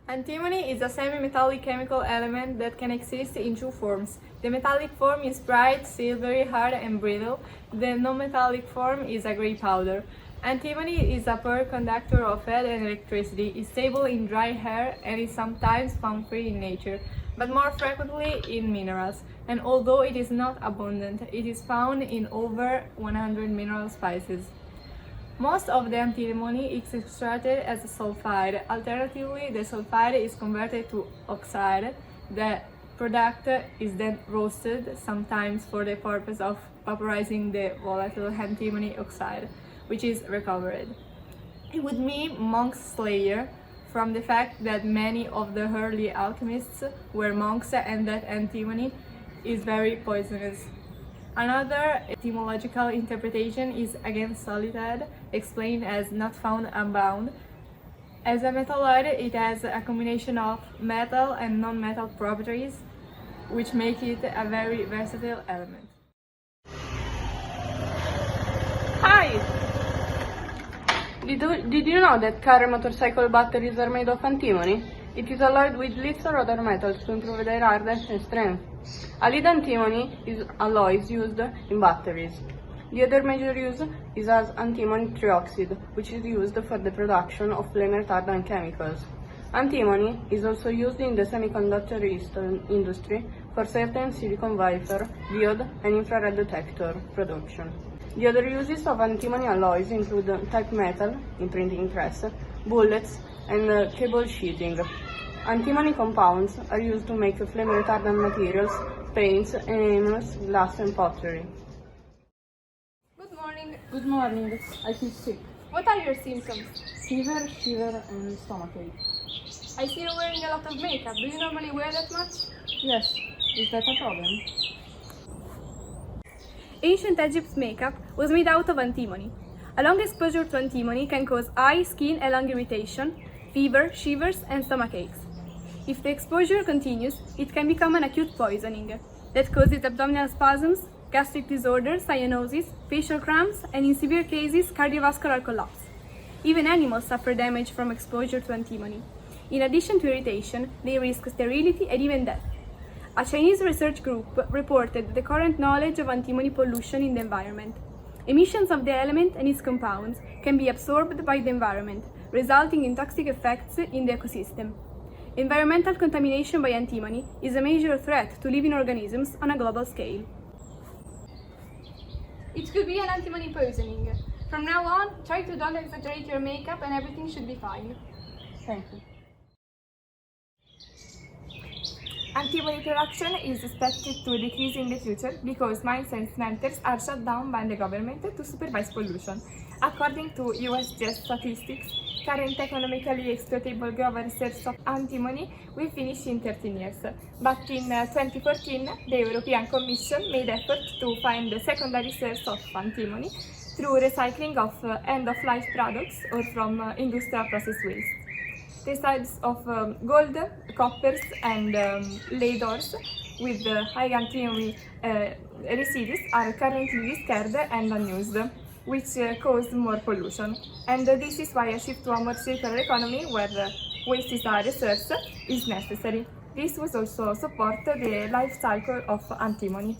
Antimony is a semi-metallic chemical element that can exist in two forms. The metallic form is bright, silvery, hard and brittle. The non-metallic form is a gray powder. Antimony is a poor conductor of heat and electricity, is stable in dry air and is sometimes found free in nature, but more frequently in minerals. And although it is not abundant, it is found in over 100 mineral species. Most of the antimony is extracted as a sulfide. Alternatively, the sulfide is converted to oxide. The product is then roasted, sometimes for the purpose of vaporizing the volatile antimony oxide, which is recovered. It would mean monk's slayer, from the fact that many of the early alchemists were monks and that antimony is very poisonous. Another etymological interpretation is against solitude, explained as not found unbound. As a metalloid, it has a combination of metal and non-metal properties, which make it a very versatile element. Hi! Did you know that car and motorcycle batteries are made of antimony? It is alloyed with leads or other metals to improve their hardness and strength. A lead antimony alloy is used in batteries. The other major use is as antimony trioxide, which is used for the production of flame retardant chemicals. Antimony is also used in the semiconductor industry for certain silicon wafer, diode, and infrared detector production. The other uses of antimony alloys include type metal in printing press, bullets, and cable sheeting. Antimony compounds are used to make flame retardant materials, paints, enamels, glass, and pottery. Good morning. Good morning. I feel sick. What are your symptoms? Fever, shiver, and stomachache. I see you're wearing a lot of makeup. Do you normally wear that much? Yes. Is that a problem? Ancient Egypt's makeup was made out of antimony. A long exposure to antimony can cause eye, skin, and lung irritation, fever, shivers, and stomach aches. If the exposure continues, it can become an acute poisoning that causes abdominal spasms, gastric disorders, cyanosis, facial cramps, and in severe cases, cardiovascular collapse. Even animals suffer damage from exposure to antimony. In addition to irritation, they risk sterility and even death. A Chinese research group reported the current knowledge of antimony pollution in the environment. Emissions of the element and its compounds can be absorbed by the environment, resulting in toxic effects in the ecosystem. Environmental contamination by antimony is a major threat to living organisms on a global scale. It could be an antimony poisoning. From now on, try to don't exaggerate your makeup and everything should be fine. Thank you. Antimony production is expected to decrease in the future because mines and smelters are shut down by the government to supervise pollution. According to USGS statistics, current economically exploitable global research of antimony will finish in 13 years. But in 2014, the European Commission made efforts to find the secondary source of antimony through recycling of end-of-life products or from industrial process waste. The sites of gold, coppers, and lead ores with high antimony residues are currently discarded and unused, which cause more pollution. And this is why a shift to a more circular economy where waste is a resource is necessary. This will also support the life cycle of antimony.